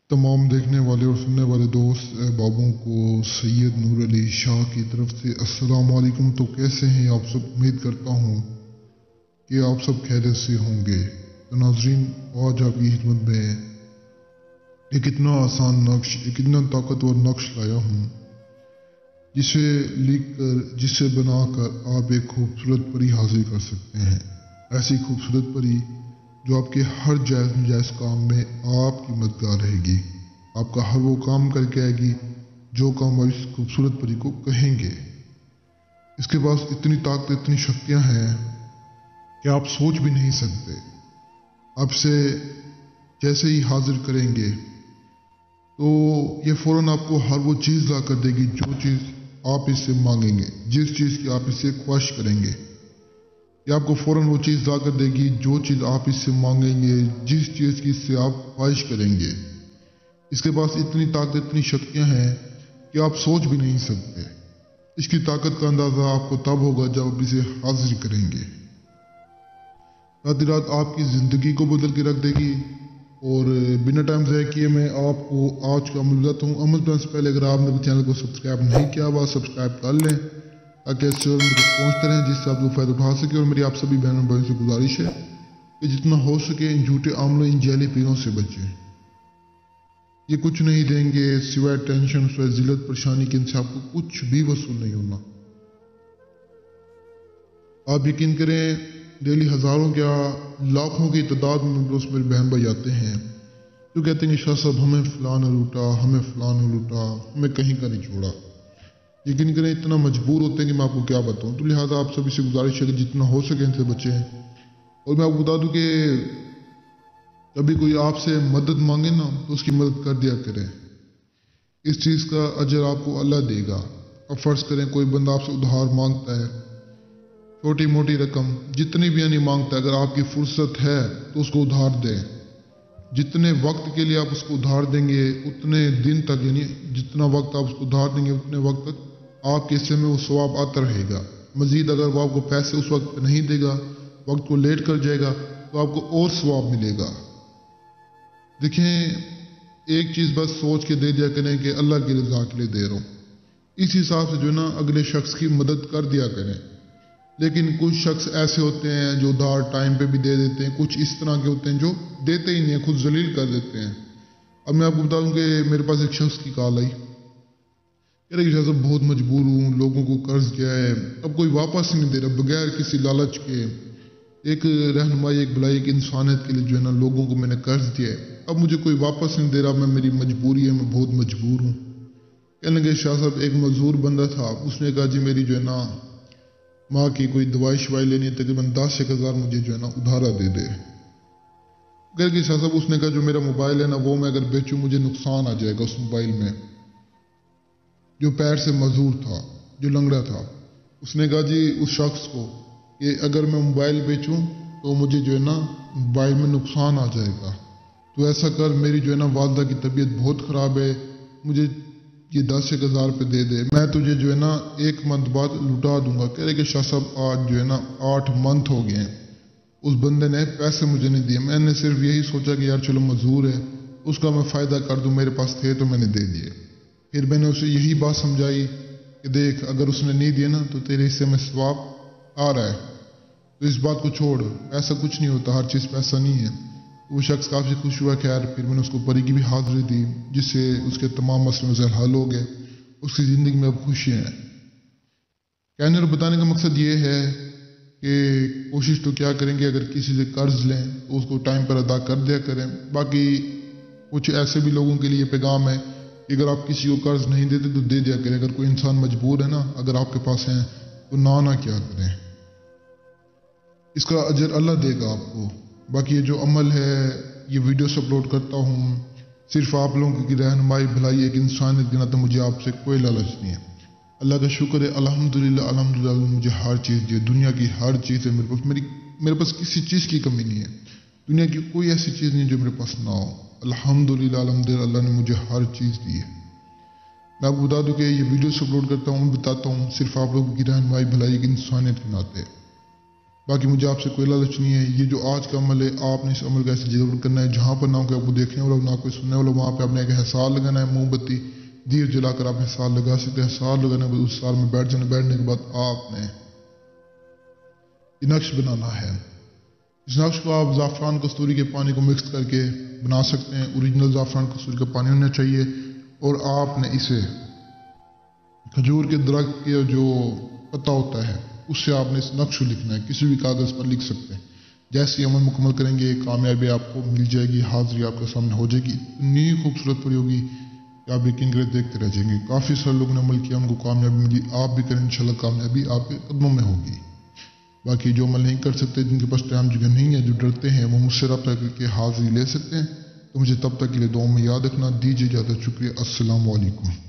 तमाम देखने वाले और सुनने वाले दोस्त अहबाबों को सैयद नूर अली शाह की तरफ से अस्सलाम वालेकुम। तो कैसे हैं आप सब? उम्मीद करता हूँ कि आप सब खैरियत से होंगे। तो नाजरीन, आज आपकी खिदमत में एक इतना आसान नक्श, एक इतना ताकतवर नक्श लाया हूँ जिसे लिख कर, जिसे बनाकर आप एक खूबसूरत परी हासिल कर सकते हैं। ऐसी खूबसूरत परी जो आपके हर जायज़ नजायज़ काम में आपकी मददगार रहेगी, आपका हर वो काम करके आएगी जो काम आप इस खूबसूरत परी को कहेंगे। इसके पास इतनी ताकत, इतनी शक्तियाँ हैं कि आप सोच भी नहीं सकते। आपसे जैसे ही हाजिर करेंगे तो ये फ़ौरन आपको हर वो चीज़ ला कर देगी जो चीज़ आप इससे मांगेंगे, जिस चीज़ की आप इससे ख्वाहिश करेंगे। ये आपको फ़ौरन वो चीज़ ला कर देगी जो चीज़ आप इससे मांगेंगे, जिस चीज़ की इससे आप ख्वाहिश करेंगे। इसके पास इतनी ताकत, इतनी शक्तियाँ हैं कि आप सोच भी नहीं सकते। इसकी ताकत का अंदाज़ा आपको तब होगा जब आप इसे हाजिर करेंगे। रात रात आपकी ज़िंदगी को बदल के रख देगी। और बिना टाइम ज़ाया किए मैं आपको आज का अमल बताता हूँ। अमल करने से पहले अगर आप मेरे चैनल को सब्सक्राइब नहीं किया हुआ, सब्सक्राइब कर लें ताकि इससे और मुझे पहुँचते रहें, जिससे आप लोग फ़ायदा उठा सके। और मेरी आप सभी बहनों भाइयों से गुजारिश है कि जितना हो सके इन झूठे आमलों, इन जैली पीरों से बचें। ये कुछ नहीं देंगे सिवाय टेंशन, सिवाय जिल्लत परेशानी के। इनसे आपको कुछ भी वसूल नहीं होना। आप यकीन करें, डेली हज़ारों या लाखों की तादाद में दोस्त मेरे बहन भाई आते हैं जो कहते हैं कि शाह साहब हमें फ़लाँ ने लूटा, हमें फ़लाँ ने लूटा, हमें कहीं का नहीं छोड़ा। यकीन करें, इतना मजबूर होते हैं कि मैं आपको क्या बताऊं। तो लिहाजा आप सभी से गुजारिश है कि जितना हो सके इनसे बचें। और मैं आपको बता दूं कि कभी कोई आपसे मदद मांगे ना तो उसकी मदद कर दिया करें। इस चीज़ का अजर आपको अल्लाह देगा। अब फ़र्ज़ करें कोई बंदा आपसे उधार मांगता है, छोटी मोटी रकम जितनी भी नहीं मांगता, अगर आपकी फुर्सत है तो उसको उधार दें। जितने वक्त के लिए आप उसको उधार देंगे उतने दिन तक, यानी जितना वक्त आप उसको उधार देंगे उतने वक्त तक आपके हिस्से में वो सवाब आता रहेगा। मज़ीद अगर वो आपको पैसे उस वक्त नहीं देगा, वक्त को लेट कर जाएगा, तो आपको और सवाब मिलेगा। देखें, एक चीज़ बस सोच के दे दिया करें कि अल्लाह की रज़ा के लिए दे रहा हूँ। इस हिसाब से जो है ना अगले शख्स की मदद कर दिया करें। लेकिन कुछ शख्स ऐसे होते हैं जो उधार टाइम पे भी दे देते हैं, कुछ इस तरह के होते हैं जो देते ही नहीं है, खुद जलील कर देते हैं। अब मैं आपको बता दूं कि मेरे पास एक शख्स की कॉल आई, कह रहे साहब बहुत मजबूर हूँ, लोगों को कर्ज किया है, अब कोई वापस नहीं दे रहा, बगैर किसी लालच के। एक रहनुमाई, एक भलाई, एक इंसानियत के लिए जो है ना लोगों को मैंने कर्ज दिया है, अब मुझे कोई वापस नहीं दे रहा, मैं मेरी मजबूरी है, मैं बहुत मजबूर हूँ। कहने लगे शाह साहब, एक मजदूर बंदा था, उसने कहा जी मेरी जो है ना माँ की कोई दवाई शवाई लेनी है, तकरीबन 10,000 मुझे जो है ना उधारा दे दे। कह कि शाह साहब, उसने कहा जो मेरा मोबाइल है ना वो मैं अगर बेचूं मुझे नुकसान आ जाएगा उस मोबाइल में। जो पैर से मजदूर था, जो लंगड़ा था, उसने कहा जी उस शख्स को कि अगर मैं मोबाइल बेचूं तो मुझे जो है ना मोबाइल में नुकसान आ जाएगा, तो ऐसा कर, मेरी जो है ना वालदा की तबीयत बहुत ख़राब है, मुझे ये 10,000 रुपये दे दे, मैं तुझे जो है ना 1 मंथ बाद लुटा दूंगा। कह रहे कि शाह साहब आज जो है ना 8 मंथ हो गए हैं, उस बंदे ने पैसे मुझे नहीं दिए। मैंने सिर्फ यही सोचा कि यार चलो मजदूर है, उसका मैं फ़ायदा कर दूं, मेरे पास थे तो मैंने दे दिए। फिर मैंने उसे यही बात समझाई कि देख, अगर उसने नहीं दिए ना तो तेरे हिस्से में सवाब आ रहा है, तो इस बात को छोड़, पैसा कुछ नहीं होता, हर चीज़ पैसा नहीं है। वो शख्स काफ़ी खुश हुआ। खैर फिर मैंने उसको परी की भी हाज़िरी दी, जिससे उसके तमाम मसले मसाइल हल हो गए, उसकी ज़िंदगी में अब खुशियाँ हैं। कहने और बताने का मकसद ये है कि कोशिश तो क्या करेंगे, अगर किसी से कर्ज लें तो उसको टाइम पर अदा कर दिया करें। बाकी कुछ ऐसे भी लोगों के लिए पैगाम है कि अगर आप किसी को कर्ज नहीं देते तो दे दिया करें। अगर कोई इंसान मजबूर है ना, अगर आपके पास है तो ना क्या करें, इसका अजर अल्लाह देगा आपको। बाकी ये जो अमल है, ये वीडियोस अपलोड करता हूँ सिर्फ आप लोगों की रहनुमाई, भलाई, एक इंसानियत के नाते, मुझे आपसे कोई लालच नहीं है। अल्लाह का शुक्र है, अल्हम्दुलिल्लाह अल्हम्दुलिल्लाह, मुझे हर चीज़ दी है, दुनिया की हर चीज़ है मेरे पास। मेरे पास किसी चीज़ की कमी नहीं है, दुनिया की कोई ऐसी चीज़ नहीं जो मेरे पास ना हो। अल्हम्दुलिल्लाह अल्हम्दुलिल्लाह, अल्लाह ने मुझे हर चीज़ दी है। मैं आपको बता दूँ कि ये वीडियोस अपलोड करता हूँ, बताता हूँ सिर्फ आप लोगों की रहनुमाई, भलाई, एक इंसानियत के नाते। باقی مجھے آپ سے کوئی لالچ نہیں ہے، یہ جو آج کا عمل ہے آپ نے اس عمل کا ایسے ضرور کرنا ہے جہاں پر نہ کوئی آپ کو دیکھنے والا نہ کوئی سننے والا، وہاں پہ آپ نے ایک حسال لگانا ہے، موم بتی دیر جلا کر آپ حسال لگا سکتے ہیں، حسال لگانا ہے، اس سال میں بیٹھ جانا، بیٹھنے کے بعد آپ نے یہ نقش بنانا ہے۔ اس نقش کو آپ زعفران کستوری کے پانی کو مکس کر کے بنا سکتے ہیں، اوریجنل زعفران کستوری کا پانی ہونا چاہیے، اور آپ نے اسے کھجور کے درخت کے جو پتا ہوتا ہے اس سے آپ نے اس نقش کو لکھنا ہے، کسی بھی کاغذ پر لکھ سکتے ہیں۔ جیسے عمل مکمل کریں گے کامیابی آپ کو مل جائے گی، حاضری آپ کے سامنے ہو جائے گی، اتنی خوبصورت پڑی ہوگی کہ آپ یقین کریں دیکھتے رہ جائیں گے۔ کافی سارے لوگوں نے عمل کیا، ان کو کامیابی ملی، آپ بھی کریں انشاءاللہ کامیابی آپ کے قدموں میں ہوگی۔ باقی جو عمل نہیں کر سکتے، جن کے پاس ٹائم جگہ نہیں ہے، جو ڈرتے ہیں، وہ مجھ سے رابطہ کر کے حاضری لے سکتے ہیں۔ تو مجھے تب تک کے لیے دعاؤں میں یاد رکھنا، دیجیے اجازت، شکریہ، السلام علیکم۔